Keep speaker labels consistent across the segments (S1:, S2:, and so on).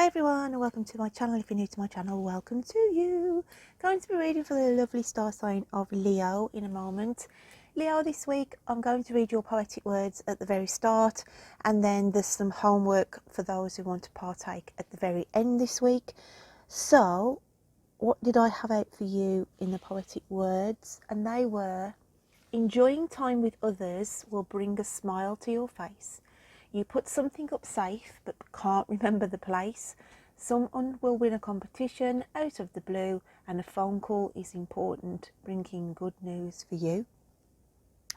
S1: everyone, and welcome to my channel. If you're new to my channel, welcome to you. Going to be reading for the lovely star sign of Leo in a moment. Leo, this week I'm going to read your poetic words at the very start, and then there's some homework for those who want to partake at the very end this week. So what did I have out for you in the poetic words? And they were: enjoying time with others will bring a smile to your face. You put something up safe but can't remember the place. Someone will win a competition out of the blue, and a phone call is important, bringing good news for you.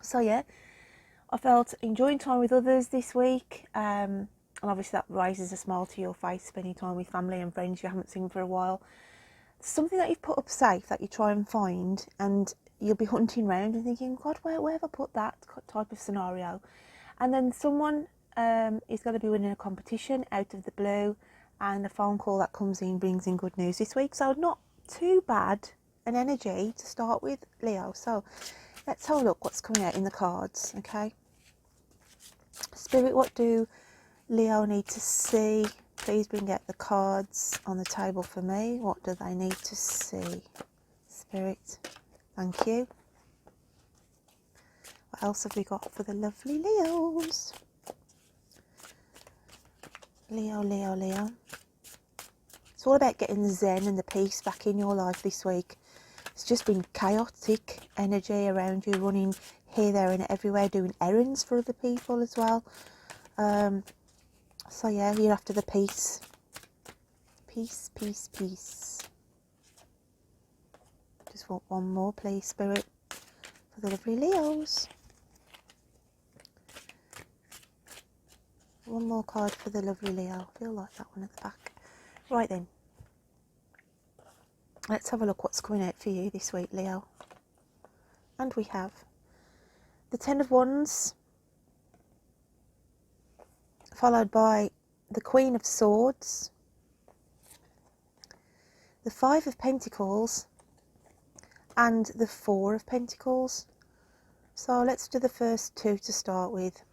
S1: So yeah, I felt enjoying time with others this week, and obviously that raises a smile to your face, spending time with family and friends you haven't seen for a while. Something that you've put up safe that you try and find, and you'll be hunting around and thinking, God, where have I put that type of scenario? And then someone is going to be winning a competition out of the blue, and a phone call that comes in brings in good news this week. So not too bad an energy to start with, Leo. So let's have a look what's coming out in the cards. Okay, Spirit, what do Leo need to see? Please bring out the cards on the table for me. What do they need to see? Spirit, thank you. What else have we got for the lovely Leos? Leo, Leo, Leo. It's all about getting the zen and the peace back in your life this week. It's just been chaotic energy around you, running here, there and everywhere, doing errands for other people as well. So yeah, you're after the peace. Peace, peace, peace. Just want one more, please, Spirit, for the lovely Leos. One more card for the lovely Leo. I feel like that one at the back. Right then. Let's have a look what's coming out for you this week, Leo. And we have the Ten of Wands, followed by the Queen of Swords, the Five of Pentacles, and the Four of Pentacles. So let's do the first two to start with.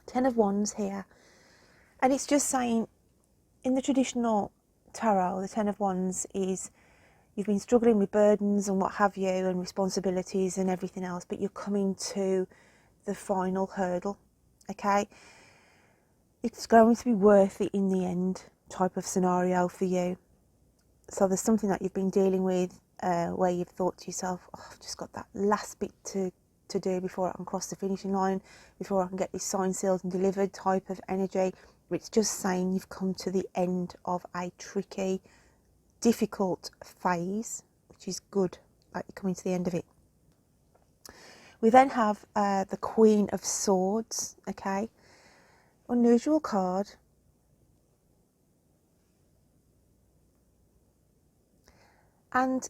S1: Ten of Wands here, and it's just saying, in the traditional tarot, the Ten of Wands is you've been struggling with burdens and what have you, and responsibilities and everything else, but you're coming to the final hurdle. Okay, it's going to be worth it in the end type of scenario for you. So there's something that you've been dealing with where you've thought to yourself, oh, I've just got that last bit to do before I can cross the finishing line, before I can get this signed, sealed and delivered type of energy. It's just saying you've come to the end of a tricky, difficult phase, which is good, like you're coming to the end of it. We then have the Queen of Swords. Okay, unusual card. And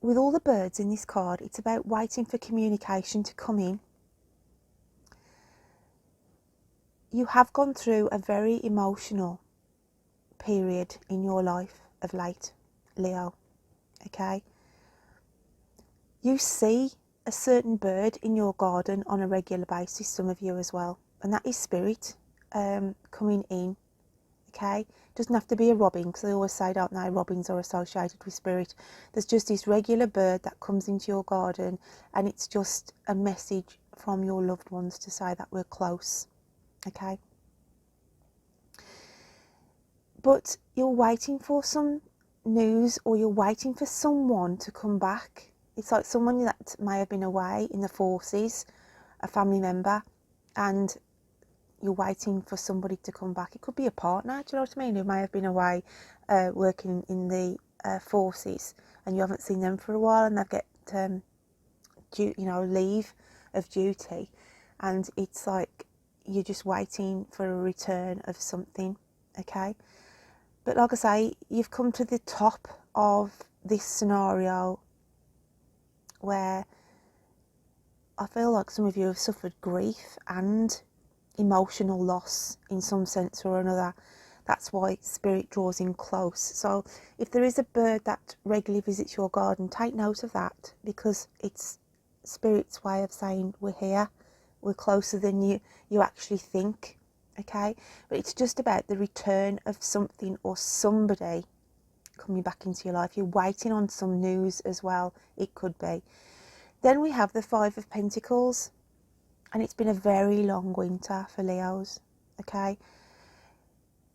S1: with all the birds in this card, it's about waiting for communication to come in. You have gone through a very emotional period in your life of late, Leo. Okay, you see a certain bird in your garden on a regular basis, some of you as well, and that is Spirit coming in. Okay, doesn't have to be a robin, because they always say, don't they, robins are associated with Spirit. There's just this regular bird that comes into your garden, and it's just a message from your loved ones to say that we're close. Okay, but you're waiting for some news, or you're waiting for someone to come back. It's like someone that may have been away in the forces, a family member, and you're waiting for somebody to come back. It could be a partner, do you know what I mean, who may have been away working in the forces, and you haven't seen them for a while, and they've got leave of duty, and it's like you're just waiting for a return of something. Okay, but like I say, you've come to the top of this scenario where I feel like some of you have suffered grief and emotional loss in some sense or another. That's why Spirit draws in close. So if there is a bird that regularly visits your garden, take note of that, because it's Spirit's way of saying we're here, we're closer than you actually think. okay? But it's just about the return of something or somebody coming back into your life. You're waiting on some news as well, it could be. Then we have the Five of Pentacles, and it's been a very long winter for Leos, okay?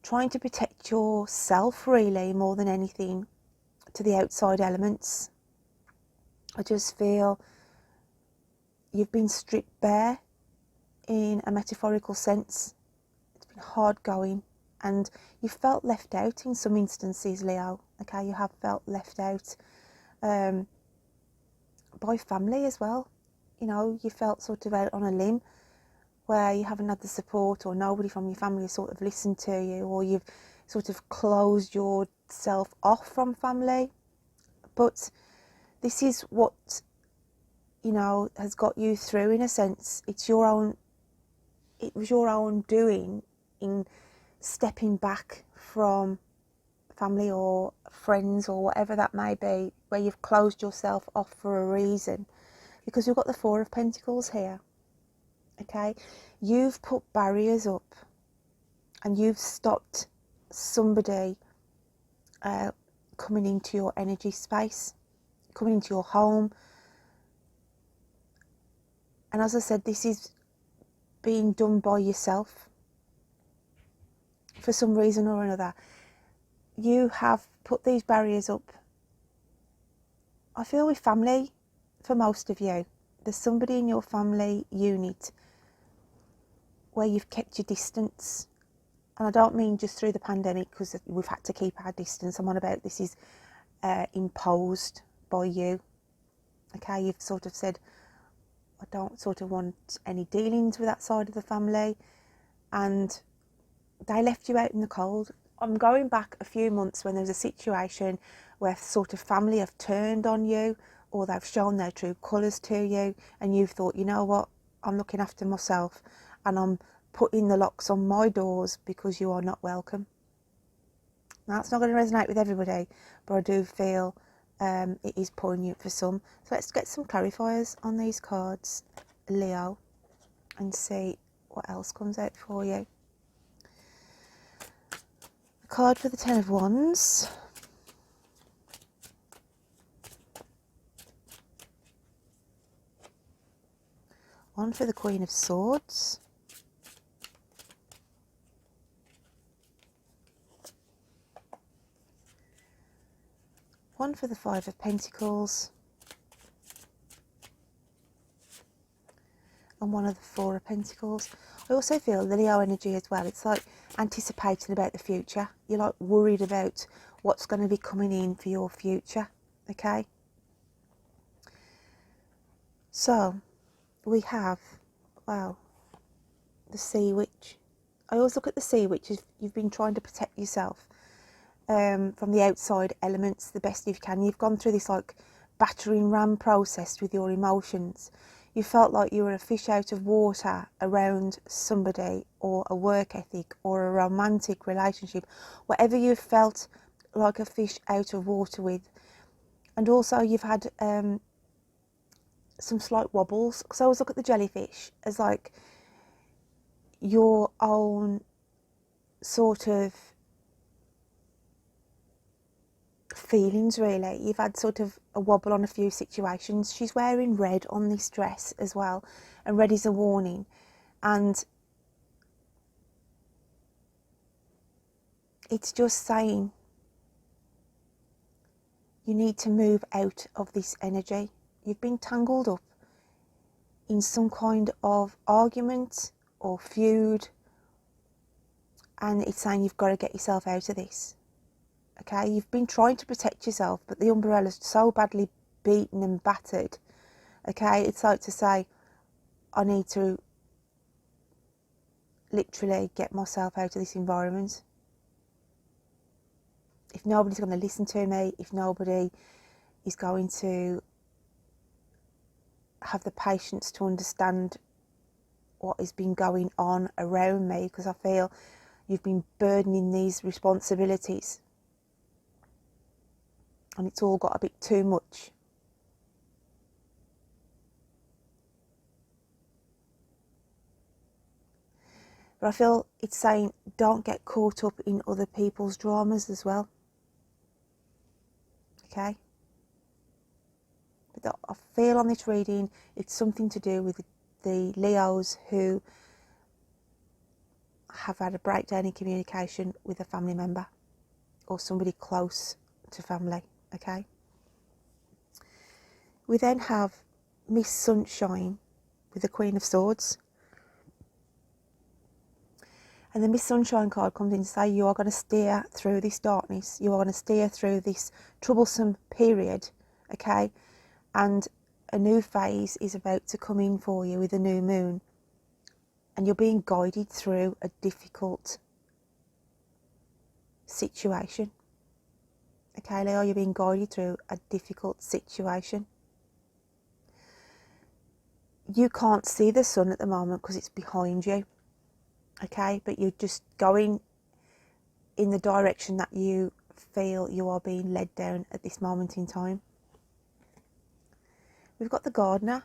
S1: Trying to protect yourself really more than anything to the outside elements. I just feel you've been stripped bare in a metaphorical sense. It's been hard going, and you felt left out in some instances, Leo, okay? You have felt left out by family as well. You know, you felt sort of out on a limb where you haven't had the support, or nobody from your family has sort of listened to you, or you've sort of closed yourself off from family. But this is what, you know, has got you through, in a sense. It was your own doing in stepping back from family or friends or whatever that may be, where you've closed yourself off for a reason. Because we've got the Four of Pentacles here, okay? You've put barriers up, and you've stopped somebody coming into your energy space, coming into your home. And as I said, this is being done by yourself for some reason or another. You have put these barriers up, I feel, with family. For most of you, there's somebody in your family unit where you've kept your distance. And I don't mean just through the pandemic, because we've had to keep our distance. I'm on about this is imposed by you. Okay, you've sort of said, I don't sort of want any dealings with that side of the family, and they left you out in the cold. I'm going back a few months when there was a situation where sort of family have turned on you, or they've shown their true colours to you, and you've thought, you know what, I'm looking after myself and I'm putting the locks on my doors because you are not welcome. Now, that's not going to resonate with everybody, but I do feel it is poignant for some. So let's get some clarifiers on these cards, Leo, and see what else comes out for you. The card for the Ten of Wands. One for the Queen of Swords. One for the Five of Pentacles. And one of the Four of Pentacles. I also feel the Leo energy as well. It's like anticipating about the future. You're like worried about what's going to be coming in for your future. Okay? So, we have, wow, the Sea Witch. I always look at the Sea Witch as you've been trying to protect yourself from the outside elements the best you can. You've gone through this like battering ram process with your emotions. You felt like you were a fish out of water around somebody, or a work ethic, or a romantic relationship, whatever you felt like a fish out of water with. And also you've had some slight wobbles. So I always look at the jellyfish as like your own sort of feelings, really. You've had sort of a wobble on a few situations. She's wearing red on this dress as well, and red is a warning, and it's just saying you need to move out of this energy. You've been tangled up in some kind of argument or feud, and it's saying you've got to get yourself out of this. Okay, you've been trying to protect yourself, but the umbrella's so badly beaten and battered. Okay, it's like to say, I need to literally get myself out of this environment. If nobody's going to listen to me, if nobody is going to have the patience to understand what has been going on around me, because I feel you've been burdening these responsibilities and it's all got a bit too much. But I feel it's saying don't get caught up in other people's dramas as well. Okay? But I feel on this reading it's something to do with the Leos who have had a breakdown in communication with a family member or somebody close to family. Okay? We then have Miss Sunshine with the Queen of Swords. And the Miss Sunshine card comes in to say you are going to steer through this darkness. You are going to steer through this troublesome period, okay? And a new phase is about to come in for you with a new moon. And you're being guided through a difficult situation. Okay, Leo, you're being guided through a difficult situation. You can't see the sun at the moment because it's behind you. Okay, but you're just going in the direction that you feel you are being led down at this moment in time. We've got the Gardener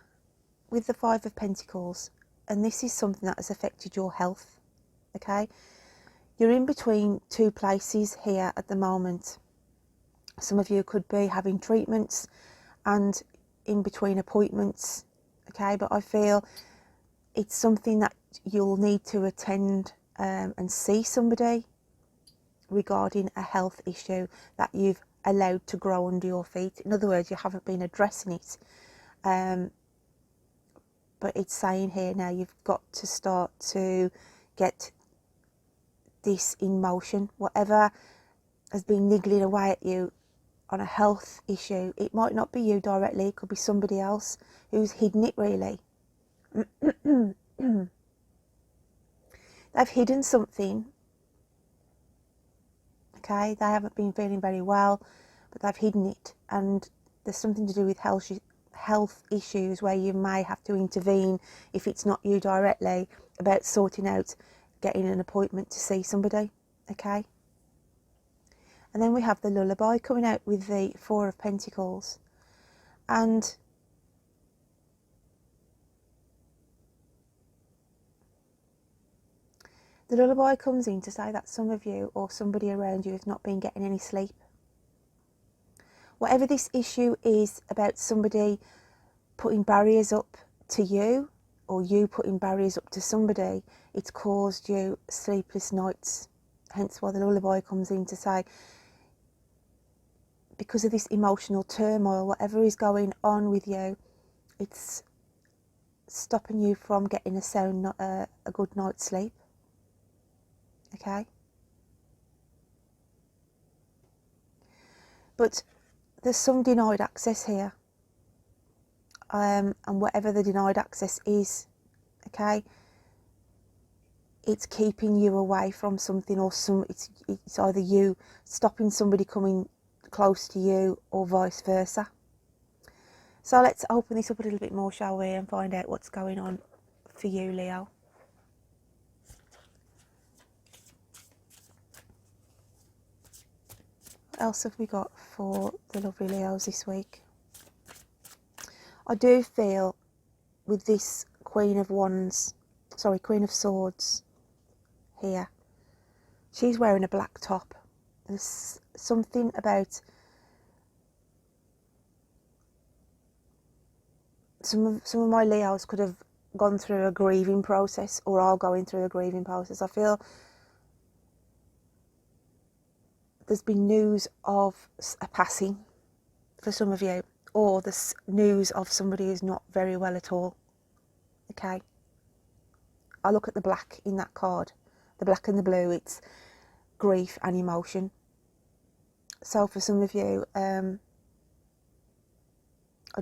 S1: with the Five of Pentacles, and this is something that has affected your health. Okay, you're in between two places here at the moment. Some of you could be having treatments and in between appointments. Okay, but I feel it's something that you'll need to attend and see somebody regarding a health issue that you've allowed to grow under your feet. In other words, you haven't been addressing it. But it's saying here now you've got to start to get this in motion. Whatever has been niggling away at you on a health issue, it might not be you directly, it could be somebody else who's hidden it really. They've hidden something. Okay, they haven't been feeling very well, but they've hidden it, and there's something to do with health issues where you may have to intervene if it's not you directly about sorting out getting an appointment to see somebody. Okay, and then we have the Lullaby coming out with the Four of Pentacles, and the Lullaby comes in to say that some of you or somebody around you has not been getting any sleep. Whatever this issue is about somebody putting barriers up to you or you putting barriers up to somebody, it's caused you sleepless nights. Hence why the Lullaby comes in to say, because of this emotional turmoil, whatever is going on with you, it's stopping you from getting a good night's sleep. Okay? But there's some denied access here. And whatever the denied access is, okay, it's keeping you away from something, or it's either you stopping somebody coming close to you or vice versa. So let's open this up a little bit more, shall we, and find out what's going on for you, Leo. What else have we got for the lovely Leos this week? I do feel with this Queen of Swords here, she's wearing a black top. There's something about some of my Leos could have gone through a grieving process or are going through a grieving process. I feel there's been news of a passing for some of you, or the news of somebody who's not very well at all. Okay, I look at the black in that card, the black and the blue, it's grief and emotion. So for some of you, I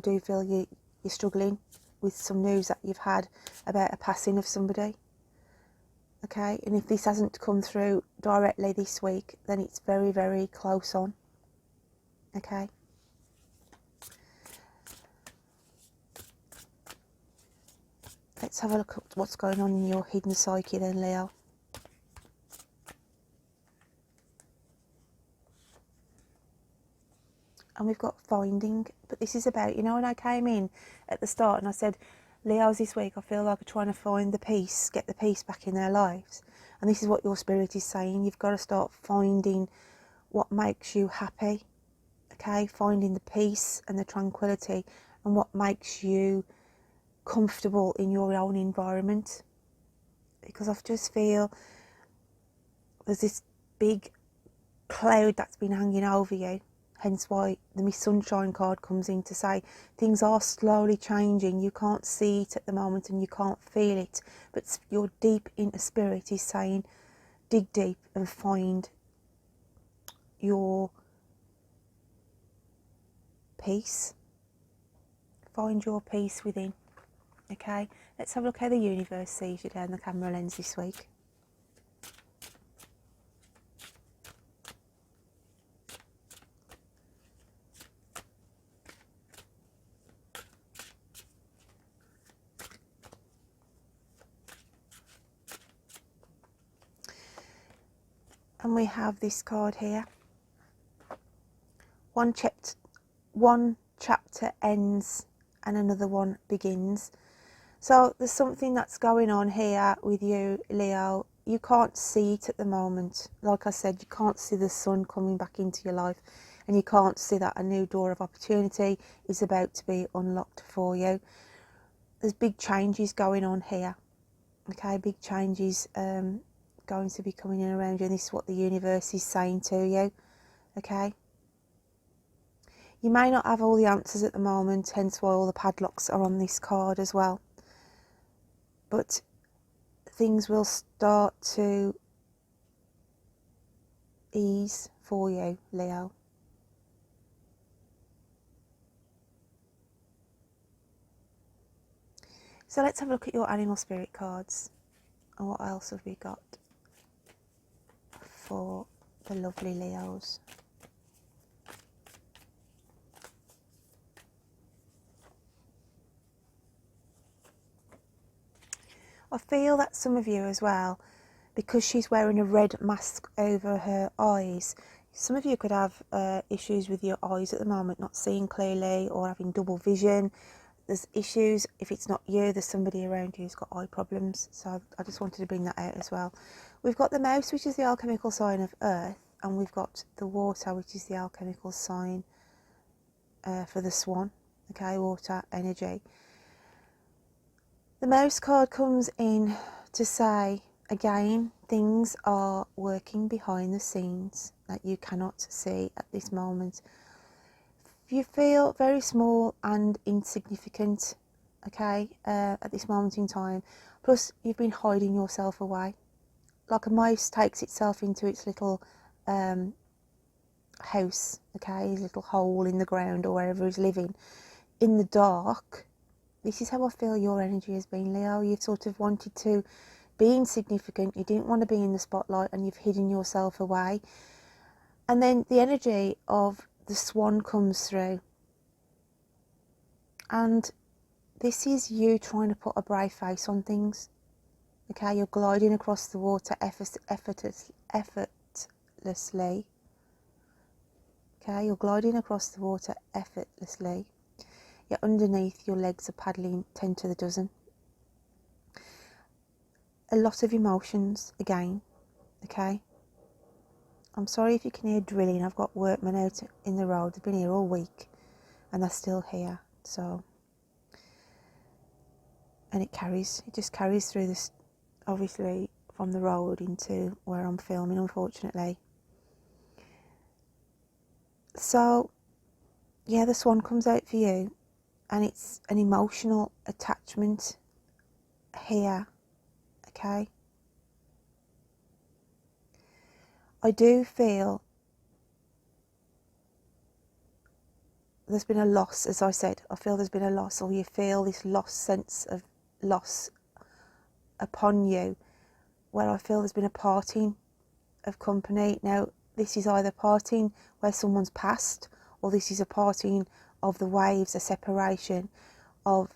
S1: do feel you're struggling with some news that you've had about a passing of somebody. Okay, and if this hasn't come through directly this week, then it's very, very close on. Okay. Let's have a look at what's going on in your hidden psyche then, Leo. And we've got finding, but this is about, you know, when I came in at the start and I said, Leos this week, I feel like I'm trying to find the peace, get the peace back in their lives. And this is what your spirit is saying. You've got to start finding what makes you happy, okay? Finding the peace and the tranquility and what makes you comfortable in your own environment. Because I just feel there's this big cloud that's been hanging over you, hence why the Miss Sunshine card comes in to say things are slowly changing. You can't see it at the moment and you can't feel it, but your deep inner spirit is saying dig deep and find your peace. Find your peace within. Okay, let's have a look how the universe sees you down the camera lens this week. And we have this card here. One chapter ends and another one begins. So there's something that's going on here with you, Leo. You can't see it at the moment. Like I said, you can't see the sun coming back into your life, and you can't see that a new door of opportunity is about to be unlocked for you. There's big changes going on here. Okay, big changes going to be coming in around you, and this is what the universe is saying to you. Okay, you may not have all the answers at the moment, hence why all the padlocks are on this card as well, but things will start to ease for you, Leo. So let's have a look at your animal spirit cards, and what else have we got for the lovely Leos. I feel that some of you as well, because she's wearing a red mask over her eyes, some of you could have issues with your eyes at the moment, not seeing clearly or having double vision. There's issues. If it's not you, there's somebody around you who's got eye problems. So I just wanted to bring that out as well. We've got the mouse, which is the alchemical sign of earth, and we've got the water, which is the alchemical sign for the swan. Okay, water energy. The mouse card comes in to say, again, things are working behind the scenes that you cannot see at this moment. You feel very small and insignificant, okay, at this moment in time. Plus, you've been hiding yourself away. Like a mouse takes itself into its little house, okay, his little hole in the ground or wherever he's living, in the dark. This is how I feel your energy has been, Leo. You've sort of wanted to be insignificant. You didn't want to be in the spotlight, and you've hidden yourself away. And then the energy of the swan comes through. And this is you trying to put a brave face on things. Okay, you're gliding across the water effortlessly. Okay, you're gliding across the water effortlessly. Yet underneath, your legs are paddling 10 to the dozen. A lot of emotions again, okay? I'm sorry if you can hear drilling. I've got workmen out in the road. They've been here all week and they're still here. So, and it just carries through this, obviously, from the road into where I'm filming, unfortunately. So, yeah, the swan comes out for you, and it's an emotional attachment here, okay? I do feel there's been a loss, as I said. I feel there's been a loss, or you feel this sense of loss upon you, where I feel there's been a parting of company. Now, this is either parting where someone's passed, or this is a parting of the waves, a separation of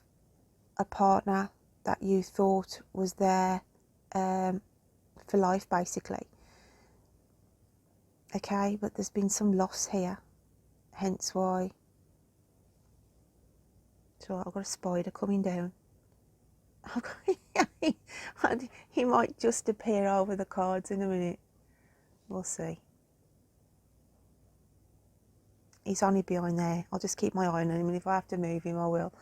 S1: a partner that you thought was there for life, basically. Okay, but there's been some loss here, hence why. So I've got a spider coming down. He might just appear over the cards in a minute. We'll see. He's only behind there. I'll just keep my eye on him, and if I have to move him, I will.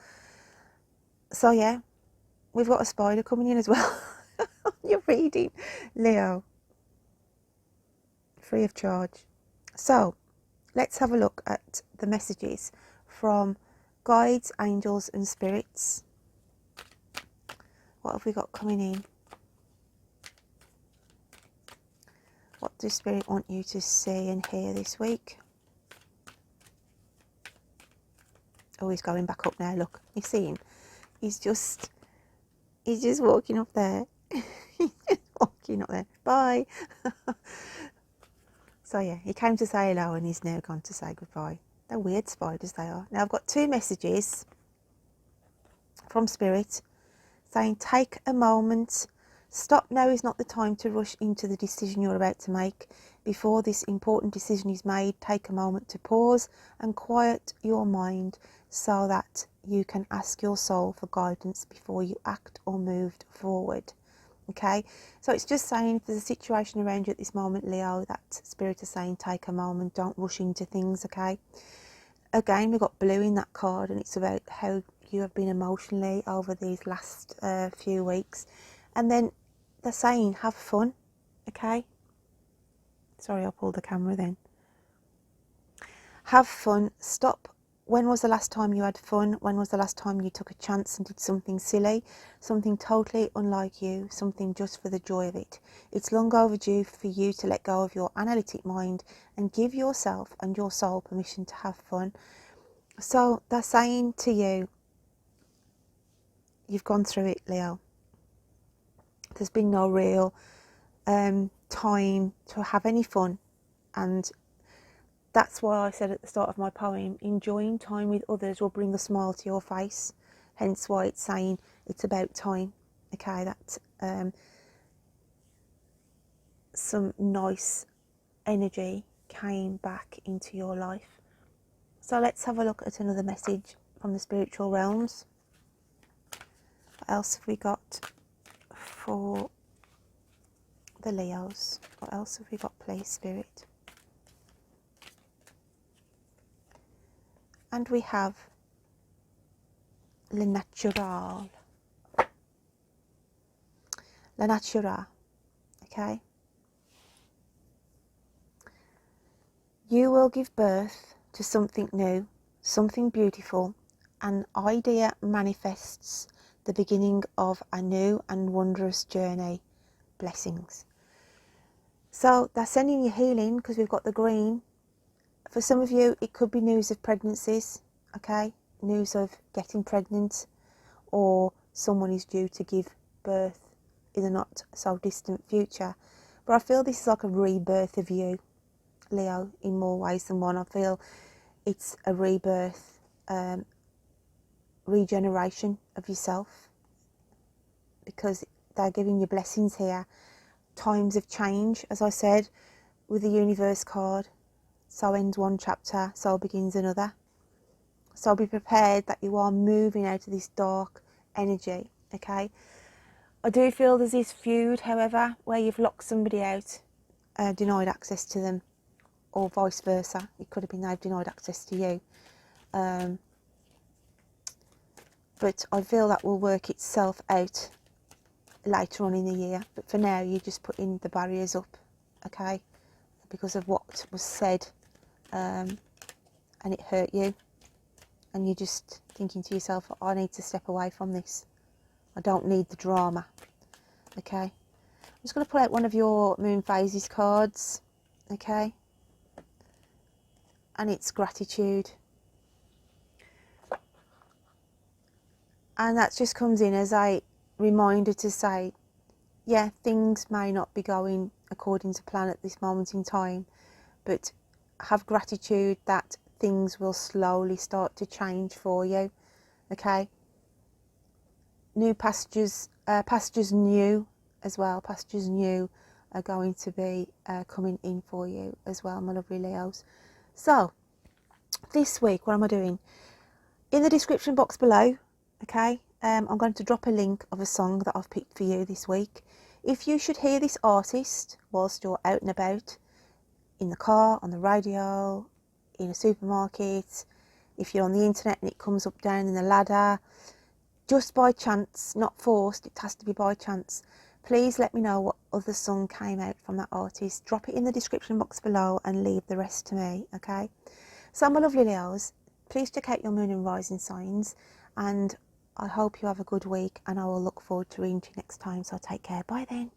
S1: So yeah, we've got a spider coming in as well. You're reading, Leo. Free of charge. So let's have a look at the messages from guides, angels and spirits. What have we got coming in? What does Spirit want you to see and hear this week? Oh, he's going back up now. Look, you see him? He's just walking up there. He's just walking up there. Bye. So yeah, he came to say hello and he's now gone to say goodbye. They're weird spiders, they are. Now I've got two messages from Spirit saying take a moment. Stop now is not the time to rush into the decision you're about to make. Before this important decision is made, take a moment to pause and quiet your mind so that you can ask your soul for guidance before you act or move forward. Okay, so it's just saying for the situation around you at this moment, Leo, that Spirit is saying take a moment, don't rush into things. Okay, again, we've got blue in that card, and it's about how you have been emotionally over these last few weeks. And then they're saying have fun. Okay, sorry, I pulled the camera then. Have fun. Stop. When was the last time you had fun? When was the last time you took a chance and did something silly, something totally unlike you, something just for the joy of it? It's long overdue for you to let go of your analytic mind and give yourself and your soul permission to have fun. So they're saying to you, you've gone through it, Leo. There's been no real time to have any fun, and that's why I said at the start of my poem, enjoying time with others will bring a smile to your face. Hence why it's saying it's about time. Okay, that some nice energy came back into your life. So let's have a look at another message from the spiritual realms. What else have we got for the Leos? What else have we got, please, Spirit? And we have Le Natural. La Natura, okay? You will give birth to something new, something beautiful. An idea manifests the beginning of a new and wondrous journey. Blessings. So they're sending you healing because we've got the green. For some of you, it could be news of pregnancies, okay? News of getting pregnant, or someone is due to give birth in the not so distant future. But I feel this is like a rebirth of you, Leo, in more ways than one. I feel it's a rebirth, regeneration of yourself, because they're giving you blessings here. Times of change, as I said, with the universe card. So ends one chapter, so begins another. So be prepared that you are moving out of this dark energy, okay? I do feel there's this feud, however, where you've locked somebody out, denied access to them, or vice versa. It could have been they've denied access to you. But I feel that will work itself out later on in the year. But for now, you're just putting the barriers up, okay? Because of what was said, and it hurt you. And you're just thinking to yourself, I need to step away from this. I don't need the drama, okay? I'm just going to pull out one of your Moon Phases cards, okay? And it's gratitude. And that just comes in as a reminder to say, yeah, things may not be going according to plan at this moment in time, but have gratitude that things will slowly start to change for you, okay? New pastures, pastures new as well, pastures new are going to be coming in for you as well, my lovely Leos. So, this week, what am I doing? In the description box below, okay, I'm going to drop a link of a song that I've picked for you this week. If you should hear this artist whilst you're out and about, in the car, on the radio, in a supermarket, if you're on the internet and it comes up down in the ladder, just by chance, not forced, it has to be by chance, please let me know what other song came out from that artist. Drop it in the description box below and leave the rest to me, okay? So my lovely Leos, please check out your moon and rising signs, and I hope you have a good week, and I will look forward to reading you next time. So take care. Bye then.